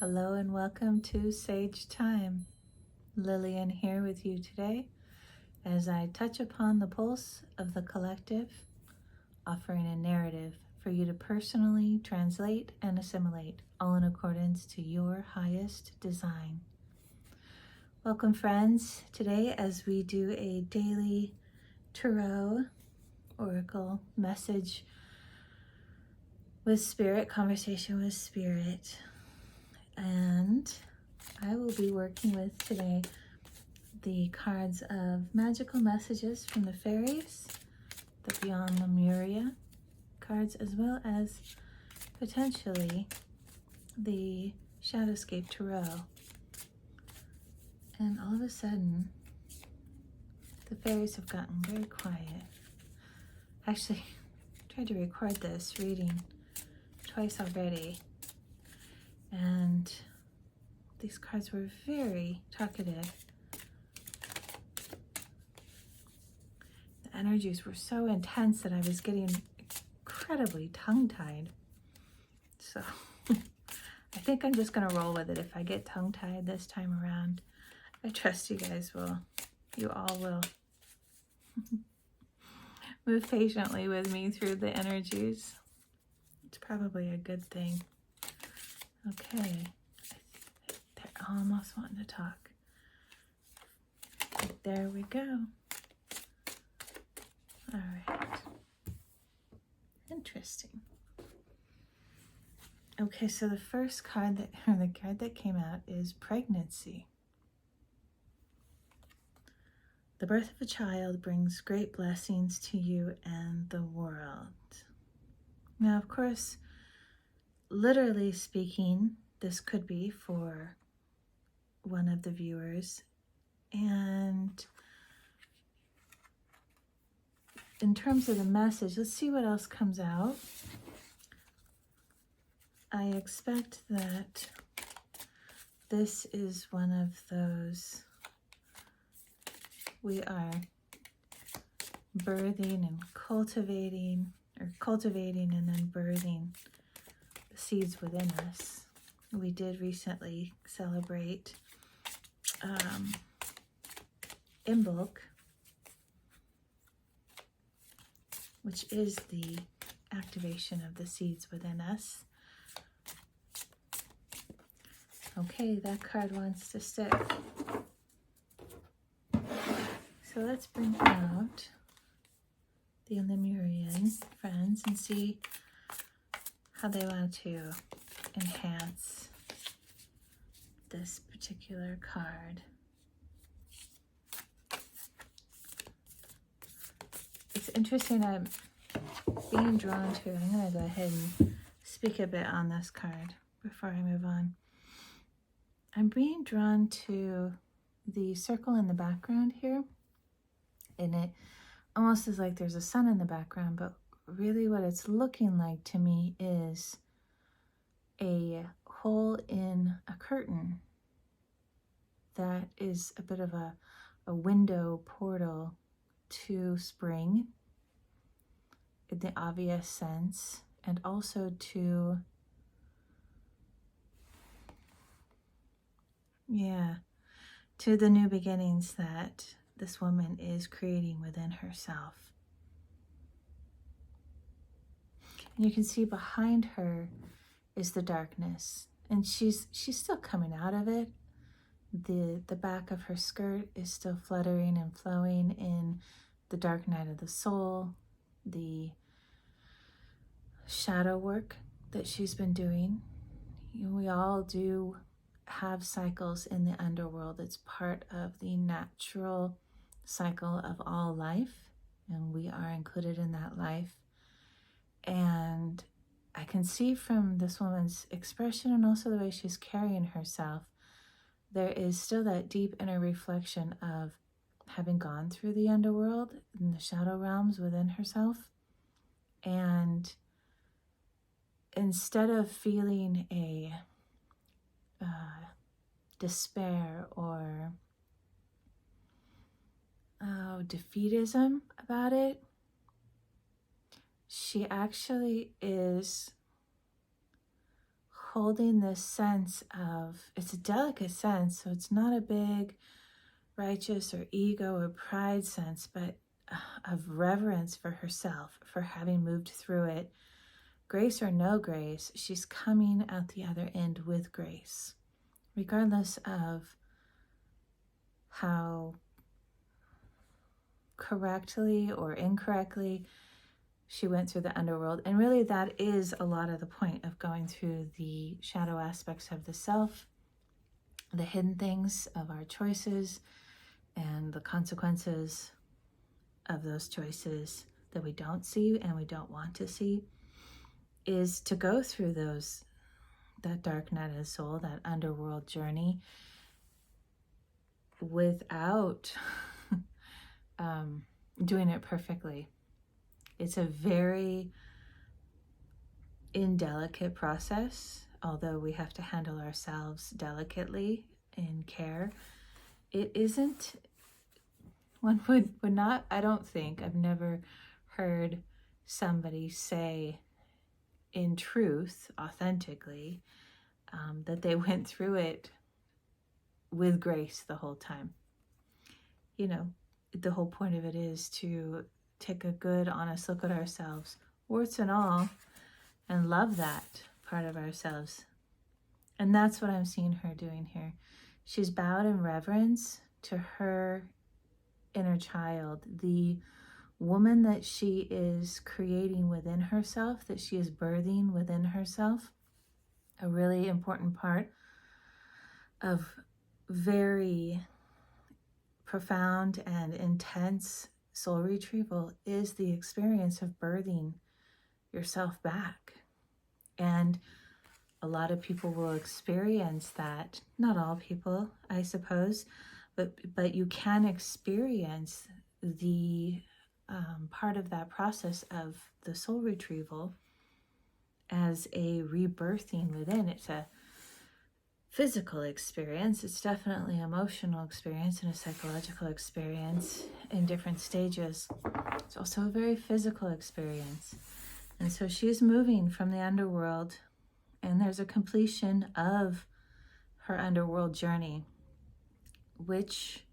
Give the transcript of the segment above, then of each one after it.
Hello and welcome to Sage Thyme. Lillian here with you today as I touch upon the pulse of the collective, offering a narrative for you to personally translate and assimilate, all in accordance to your highest design. Welcome, friends, today as we do a daily tarot oracle message with Spirit, conversation with Spirit. And I will be working with today the cards of magical messages from the Fairies, the Beyond Lemuria cards, as well as potentially the Shadowscape Tarot. And all of a sudden, the Fairies have gotten very quiet. Actually, I tried to record this reading twice already, and these cards were very talkative. The energies were so intense that I was getting incredibly tongue-tied. So I think I'm just gonna roll with it. If I get tongue-tied this time around, I trust you guys will, you all will move patiently with me through the energies. It's probably a good thing. Okay, they're almost wanting to talk. There we go. All right. Interesting. Okay, so the first card the card that came out is pregnancy. The birth of a child brings great blessings to you and the world. Now, of course, literally speaking, this could be for one of the viewers. And in terms of the message, let's see what else comes out. I expect that this is one of those we are birthing and cultivating, or cultivating and then birthing the seeds within us. We did recently celebrate Imbolc, which is the activation of the seeds within us. Okay, that card wants to stick. So let's bring out the Lemurian friends and see how they want to enhance this particular card. It's interesting, I'm being drawn to, I'm going to go ahead and speak a bit on this card before I move on. I'm being drawn to the circle in the background here, and it almost is like there's a sun in the background, but really what it's looking like to me is a hole in a curtain that is a bit of a window portal to spring in the obvious sense, and also to the new beginnings that this woman is creating within herself. And you can see behind her is the darkness, and she's still coming out of it. The back of her skirt is still fluttering and flowing in the dark night of the soul, the shadow work that she's been doing. We all do have cycles in the underworld. It's part of the natural cycle of all life, and we are included in that life. And I can see from this woman's expression and also the way she's carrying herself, there is still that deep inner reflection of having gone through the underworld and the shadow realms within herself. And instead of feeling a despair or defeatism about it, she actually is holding this sense of, it's a delicate sense, so it's not a big righteous or ego or pride sense, but of reverence for herself, for having moved through it. Grace or no grace, she's coming out the other end with grace, regardless of how correctly or incorrectly she went through the underworld. And really that is a lot of the point of going through the shadow aspects of the self, the hidden things of our choices, and the consequences of those choices that we don't see and we don't want to see, is to go through that dark night of the soul, that underworld journey, without doing it perfectly. It's a very indelicate process, although we have to handle ourselves delicately in care. It isn't, one would not, I don't think, I've never heard somebody say in truth, authentically, that they went through it with grace the whole time. You know, the whole point of it is to take a good, honest look at ourselves, warts and all, and love that part of ourselves. And that's what I'm seeing her doing here. She's bowed in reverence to her inner child, the woman that she is creating within herself, that she is birthing within herself. A really important part of very profound and intense soul retrieval is the experience of birthing yourself back. And a lot of people will experience that. Not all people, I suppose, but you can experience the part of that process of the soul retrieval as a rebirthing within. It's a physical experience. It's definitely an emotional experience and a psychological experience in different stages. It's also a very physical experience. And so she's moving from the underworld, and there's a completion of her underworld journey, which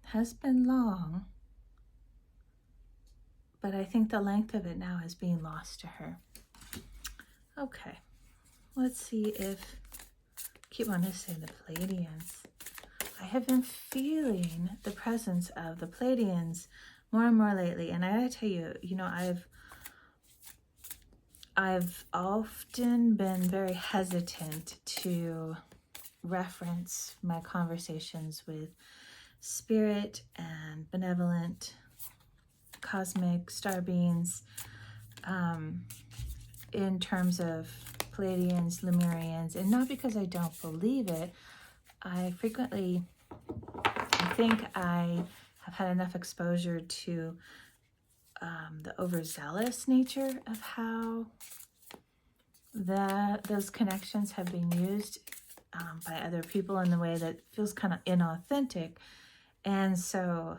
has been long, but I think the length of it now is being lost to her. Okay, let's see if, keep wanting to say the Pleiadians. I have been feeling the presence of the Pleiadians more and more lately, and I gotta tell you, I've often been very hesitant to reference my conversations with spirit and benevolent cosmic star beings in terms of Pleiadians, Lemurians, and not because I don't believe it. I think I have had enough exposure to the overzealous nature of how those connections have been used by other people in the way that feels kind of inauthentic. And so,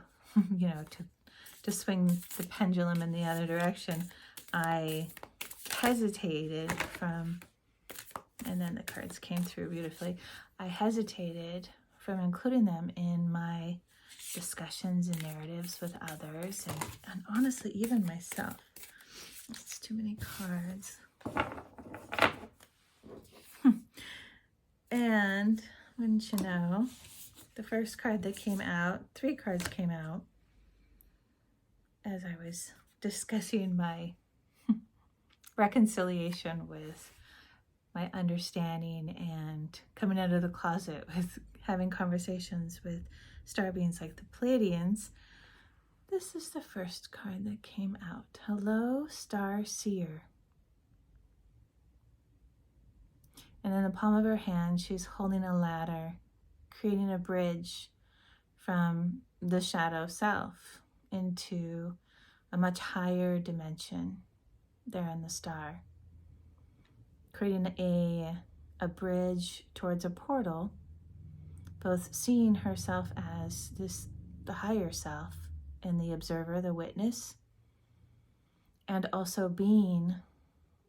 to swing the pendulum in the other direction, I hesitated and then the cards came through beautifully. I hesitated from including them in my discussions and narratives with others, and honestly, even myself. It's too many cards. And wouldn't you know, the first card that came out, 3 cards came out as I was discussing my reconciliation with my understanding and coming out of the closet with having conversations with star beings like the Pleiadians. This is the first card that came out. Hello, Star Seer. And in the palm of her hand, she's holding a ladder, creating a bridge from the shadow self into a much higher dimension there in the star, creating a bridge towards a portal, both seeing herself as the higher self and the observer, the witness, and also being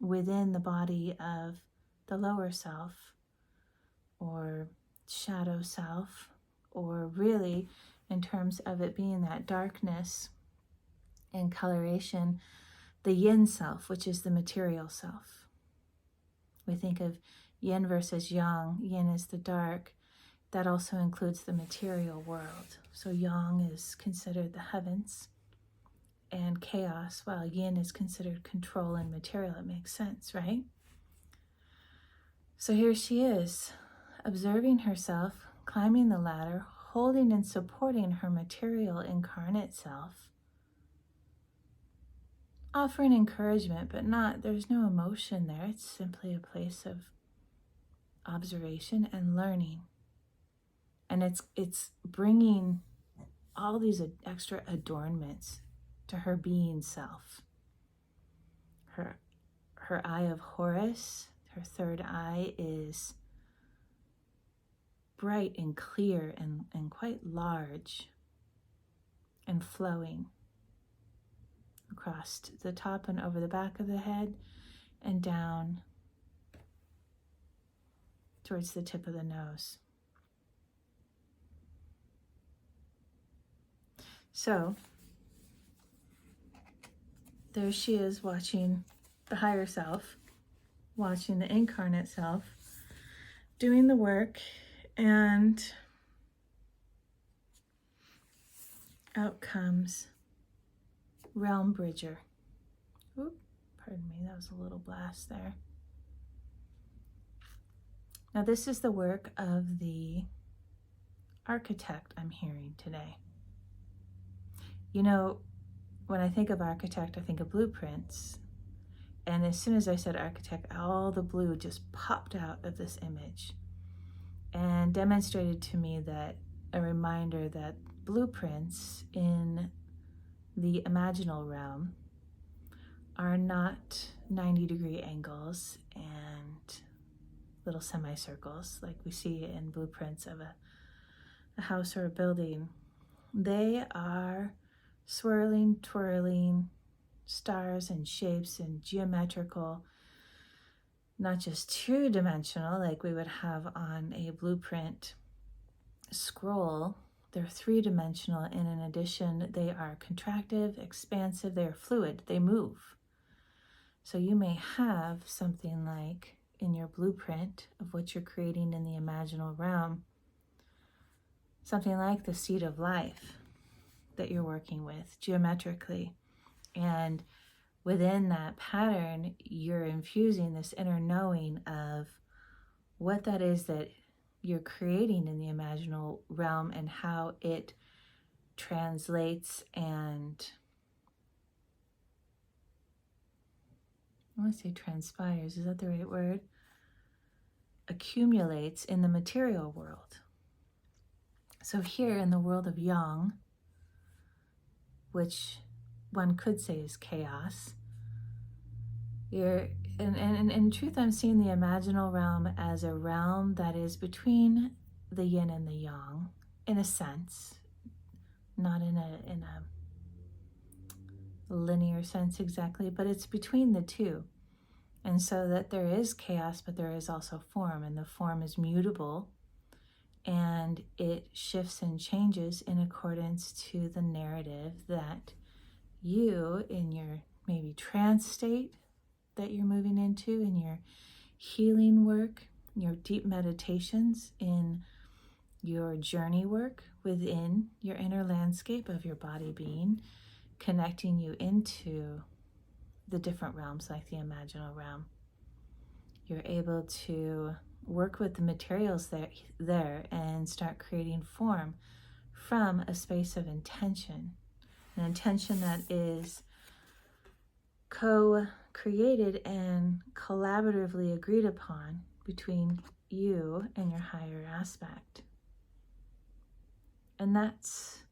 within the body of the lower self or shadow self, or really in terms of it being that darkness and coloration, the yin self, which is the material self. We think of yin versus yang. Yin is the dark. That also includes the material world. So yang is considered the heavens and chaos, while yin is considered control and material. It makes sense, right? So here she is, observing herself, climbing the ladder, holding and supporting her material incarnate self, offering encouragement, but there's no emotion there. It's simply a place of observation and learning. And it's bringing all these extra adornments to her being self. Her eye of Horus, her third eye, is bright and clear and quite large and flowing across the top and over the back of the head and down towards the tip of the nose. So there she is, watching the higher self, watching the incarnate self, doing the work, and out comes Realm Bridger. Oop, pardon me, that was a little blast there. Now this is the work of the architect I'm hearing today. You know, when I think of architect, I think of blueprints. And as soon as I said architect, all the blue just popped out of this image and demonstrated to me that a reminder that blueprints in the imaginal realm are not 90-degree angles and little semicircles like we see in blueprints of a house or a building. They are swirling, twirling stars and shapes and geometrical, not just two-dimensional like we would have on a blueprint scroll. They're three-dimensional, and in addition, they are contractive, expansive, they are fluid, they move. So you may have something like in your blueprint of what you're creating in the imaginal realm, something like the seed of life that you're working with geometrically. And within that pattern, you're infusing this inner knowing of what that is that you're creating in the imaginal realm and how it translates and, I want to say transpires, is that the right word? Accumulates in the material world. So here in the world of yang, which one could say is chaos, in truth, I'm seeing the imaginal realm as a realm that is between the yin and the yang, in a sense, not in a linear sense exactly, but it's between the two. And so that there is chaos, but there is also form, and the form is mutable, and it shifts and changes in accordance to the narrative that you, in your maybe trance state that you're moving into, in your healing work, your deep meditations, in your journey work within your inner landscape of your body being, connecting you into the different realms like the imaginal realm. You're able to work with the materials there and start creating form from a space of intention, an intention that is co-created and collaboratively agreed upon between you and your higher aspect. And that's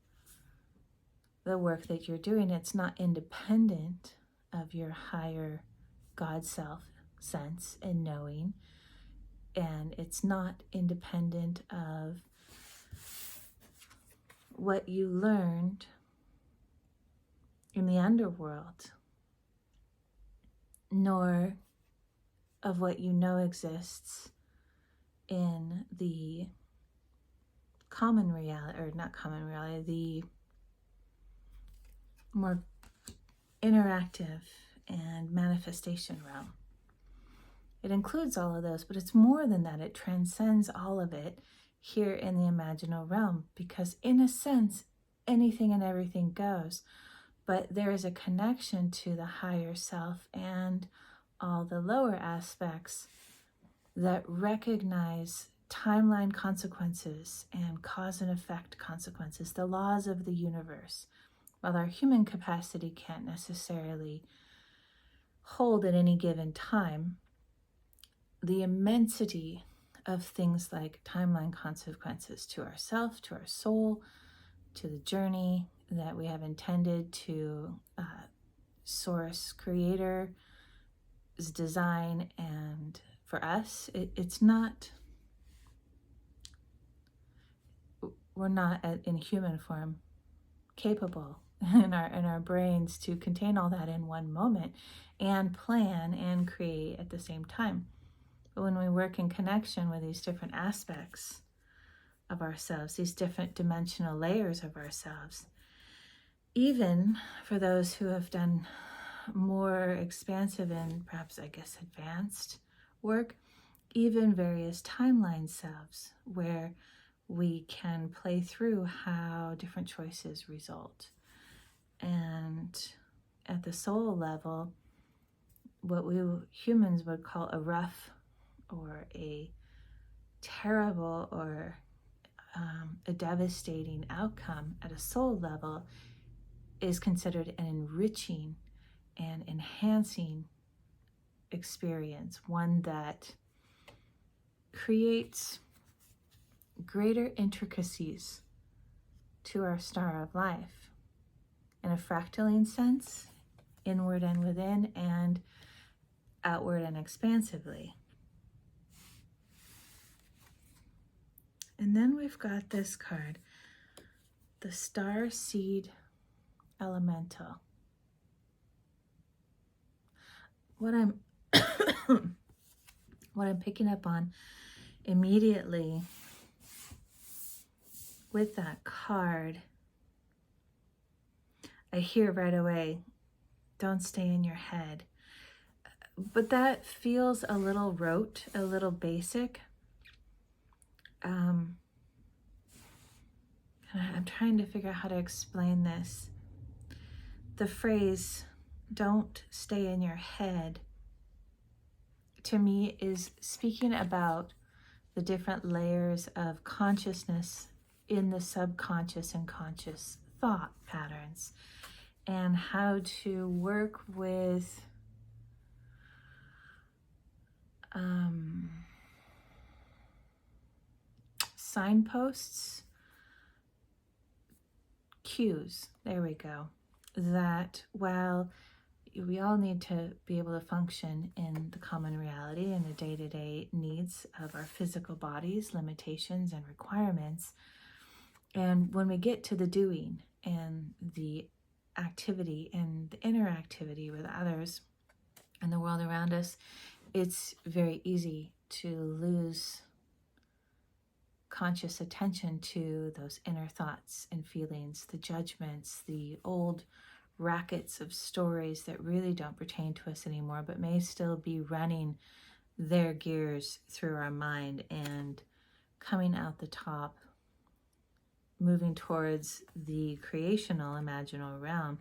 the work that you're doing. It's not independent of your higher God self sense and knowing, and it's not independent of what you learned in the underworld nor of what you know exists in the common reality, or not common reality, the more interactive and manifestation realm. It includes all of those, but it's more than that. It transcends all of it here in the imaginal realm, because in a sense, anything and everything goes, but there is a connection to the higher self and all the lower aspects that recognize timeline consequences and cause and effect consequences, the laws of the universe. While our human capacity can't necessarily hold at any given time, the immensity of things like timeline consequences to ourself, to our soul, to the journey that we have intended to source creator's design, and for us, it's not, we're not in human form capable in our brains to contain all that in one moment and plan and create at the same time. But when we work in connection with these different aspects of ourselves, these different dimensional layers of ourselves, even for those who have done more expansive and perhaps, I guess, advanced work, even various timeline selves where we can play through how different choices result. And at the soul level, what we humans would call a rough or a terrible or a devastating outcome at a soul level is considered an enriching and enhancing experience, one that creates greater intricacies to our star of life in a fractaling sense, inward and within, and outward and expansively. And then we've got this card, the Star Seed Elemental. What I'm picking up on immediately with that card, I hear right away, don't stay in your head. But that feels a little rote, a little basic. I'm trying to figure out how to explain this. The phrase, don't stay in your head, to me is speaking about the different layers of consciousness in the subconscious and conscious thought patterns, and how to work with signposts, cues, there we go, that while we all need to be able to function in the common reality and the day-to-day needs of our physical bodies, limitations and requirements, and when we get to the doing and the activity and the interactivity with others and the world around us, it's very easy to lose conscious attention to those inner thoughts and feelings, the judgments, the old rackets of stories that really don't pertain to us anymore, but may still be running their gears through our mind and coming out the top, moving towards the creational, imaginal realm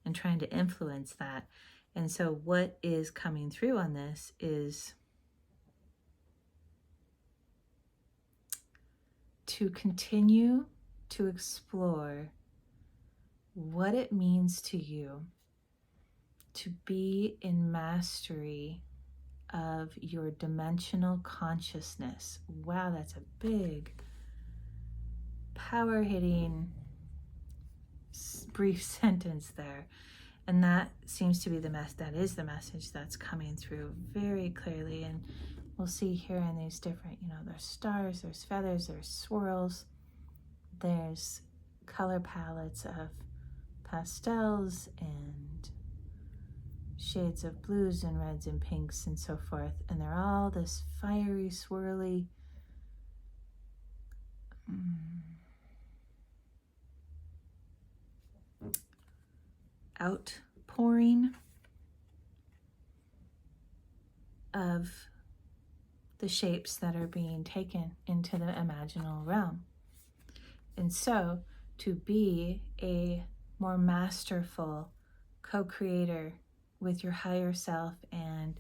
and trying to influence that. And so what is coming through on this is to continue to explore what it means to you to be in mastery of your dimensional consciousness. Wow, that's a big, power-hitting, brief sentence there. And that seems to be that is the message that's coming through very clearly. And we'll see here in these different, there's stars, there's feathers, there's swirls, there's color palettes of pastels and shades of blues and reds and pinks and so forth. And they're all this fiery, swirly, outpouring of the shapes that are being taken into the imaginal realm. And so to be a more masterful co-creator with your higher self and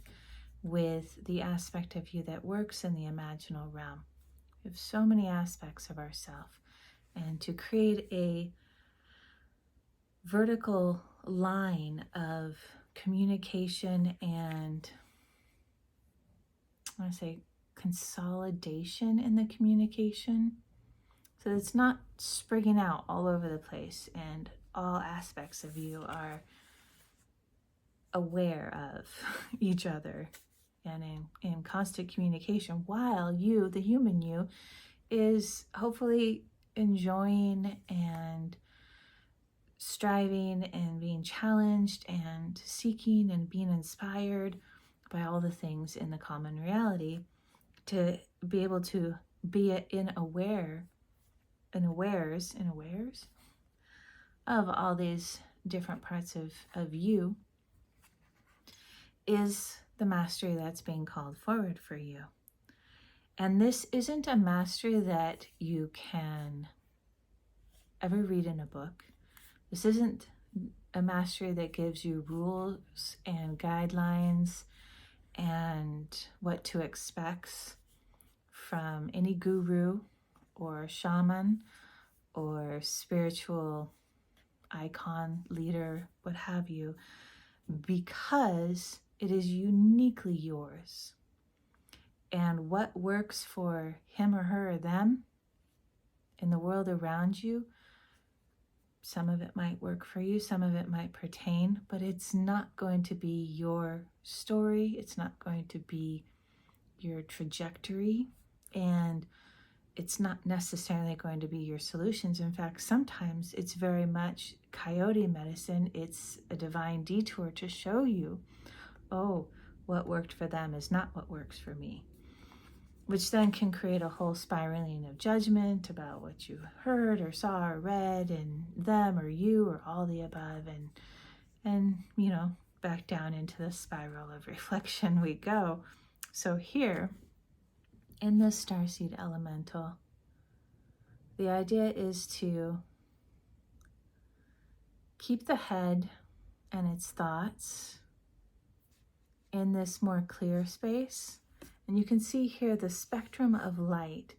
with the aspect of you that works in the imaginal realm. We have so many aspects of ourself. And to create a vertical line of communication and, I want to say, consolidation in the communication, so it's not sprigging out all over the place and all aspects of you are aware of each other and in constant communication, while you, the human you, is hopefully enjoying and striving and being challenged and seeking and being inspired by all the things in the common reality, to be able to be awares of all these different parts of you is the mastery that's being called forward for you. And this isn't a mastery that you can ever read in a book. This isn't a mastery that gives you rules and guidelines and what to expect from any guru or shaman or spiritual icon, leader, what have you, because it is uniquely yours. And what works for him or her or them in the world around you, some of it might work for you, some of it might pertain, but it's not going to be your story. It's not going to be your trajectory, and it's not necessarily going to be your solutions. In fact, sometimes it's very much coyote medicine. It's a divine detour to show you, oh, what worked for them is not what works for me, which then can create a whole spiraling of judgment about what you heard or saw or read, and them or you or all the above, and you know, back down into the spiral of reflection we go. So here in this starseed elemental, the idea is to keep the head and its thoughts in this more clear space. And you can see here the spectrum of light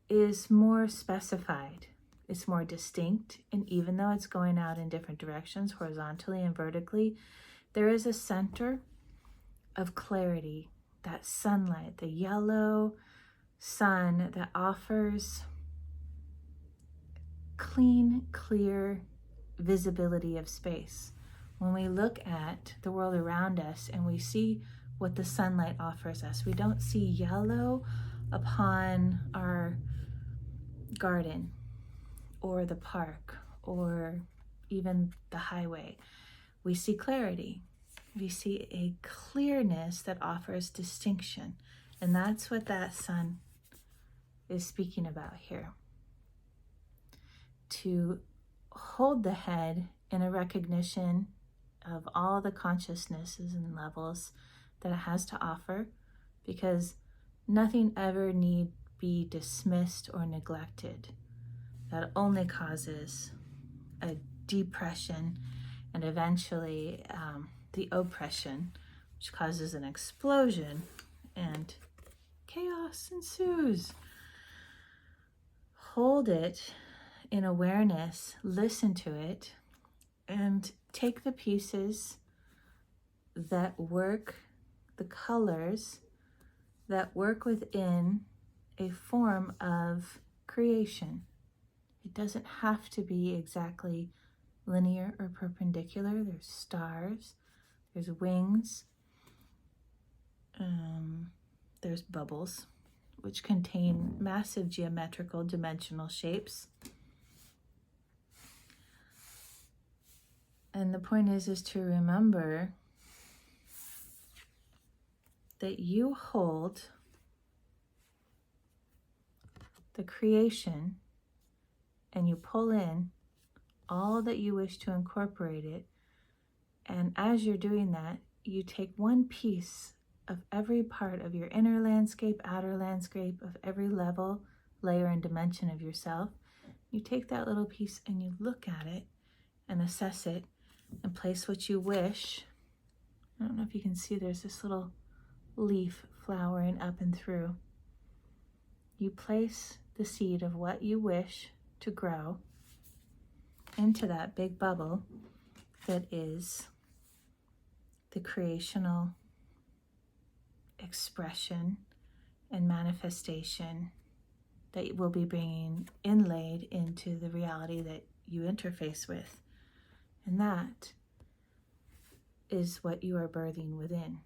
is more specified. It's more distinct. And even though it's going out in different directions, horizontally and vertically, there is a center of clarity, that sunlight, the yellow sun that offers clean, clear visibility of space. When we look at the world around us and we see what the sunlight offers us, we don't see yellow upon our garden or the park or even the highway. We see clarity. We see a clearness that offers distinction. And that's what that sun is speaking about here. To hold the head in a recognition of all the consciousnesses and levels that it has to offer, because nothing ever need be dismissed or neglected. That only causes a depression and eventually the oppression, which causes an explosion and chaos ensues. Hold it in awareness, listen to it, and take the pieces that work, the colors that work within a form of creation. It doesn't have to be exactly linear or perpendicular. There's stars, there's wings, there's bubbles, which contain massive geometrical dimensional shapes. And the point is to remember that you hold the creation and you pull in all that you wish to incorporate it. And as you're doing that, you take one piece of every part of your inner landscape, outer landscape, of every level, layer, and dimension of yourself. You take that little piece and you look at it and assess it and place what you wish. I don't know if you can see, there's this little leaf flowering up and through. You place the seed of what you wish to grow into that big bubble that is the creational expression and manifestation that will be bringing inlaid into the reality that you interface with. And that is what you are birthing within.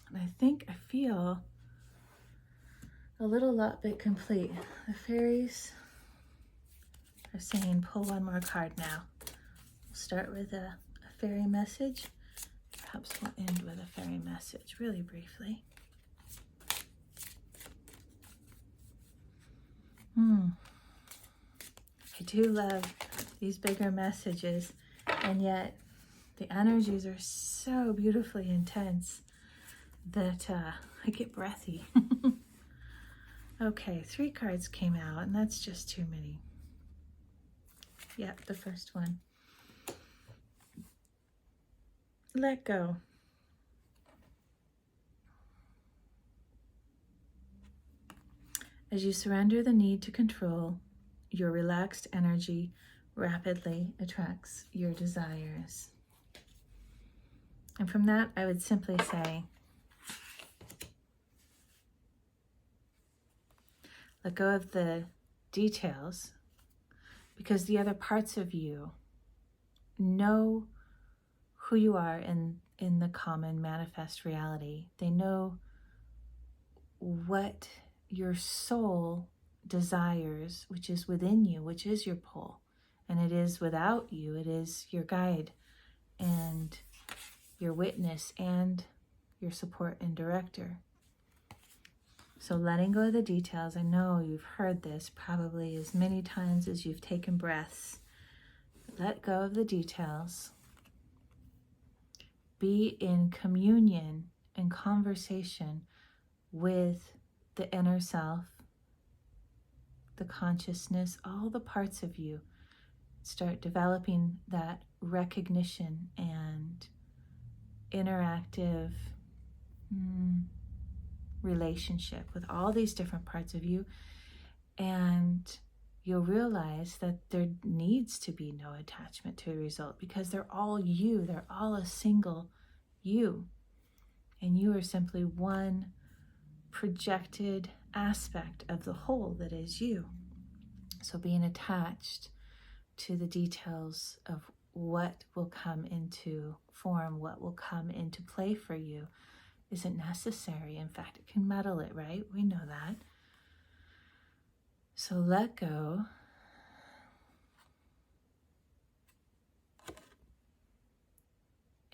And I feel a lot bit complete. The fairies are saying pull one more card now. We'll start with a fairy message. Perhaps we'll end with a fairy message really briefly. I do love these bigger messages, and yet the energies are so beautifully intense that I get breathy. Okay, 3 cards came out, and that's just too many. Yep, the first one. Let go. As you surrender the need to control, your relaxed energy rapidly attracts your desires. And from that, I would simply say, let go of the details, because the other parts of you know who you are in the common manifest reality. They know what your soul desires, which is within you, which is your pull. And it is without you, it is your guide and your witness and your support and director. So letting go of the details, I know you've heard this probably as many times as you've taken breaths. Let go of the details. Be in communion and conversation with the inner self, the consciousness, all the parts of you. Start developing that recognition and interactive relationship with all these different parts of you, and you'll realize that there needs to be no attachment to a result, because they're all you. They're all a single you, and you are simply one projected aspect of the whole that is you. So being attached to the details of what will come into form, what will come into play for you, isn't necessary. In fact, it can muddle it, right? We know that. So let go.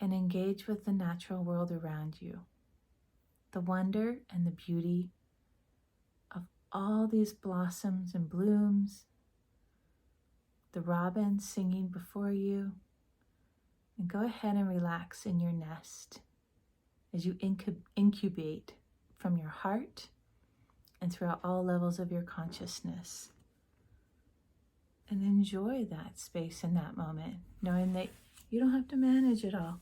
And engage with the natural world around you. The wonder and the beauty of all these blossoms and blooms, the robins singing before you, and go ahead and relax in your nest as you incubate from your heart and throughout all levels of your consciousness. And enjoy that space in that moment, knowing that you don't have to manage it all,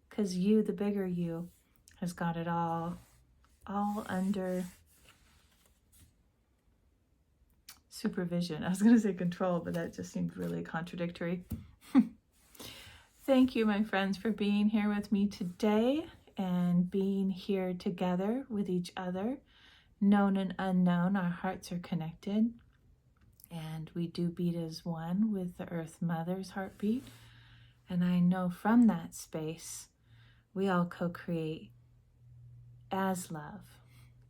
because you, the bigger you, has got it all under supervision. I was going to say control, but that just seemed really contradictory. Thank you, my friends, for being here with me today and being here together with each other. Known and unknown, our hearts are connected, and we do beat as one with the Earth Mother's heartbeat. And I know from that space, we all co-create as love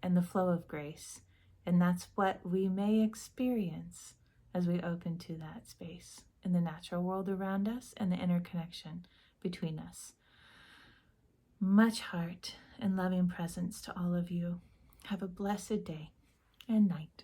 and the flow of grace. And that's what we may experience as we open to that space in the natural world around us and the interconnection between us. Much heart and loving presence to all of you. Have a blessed day and night.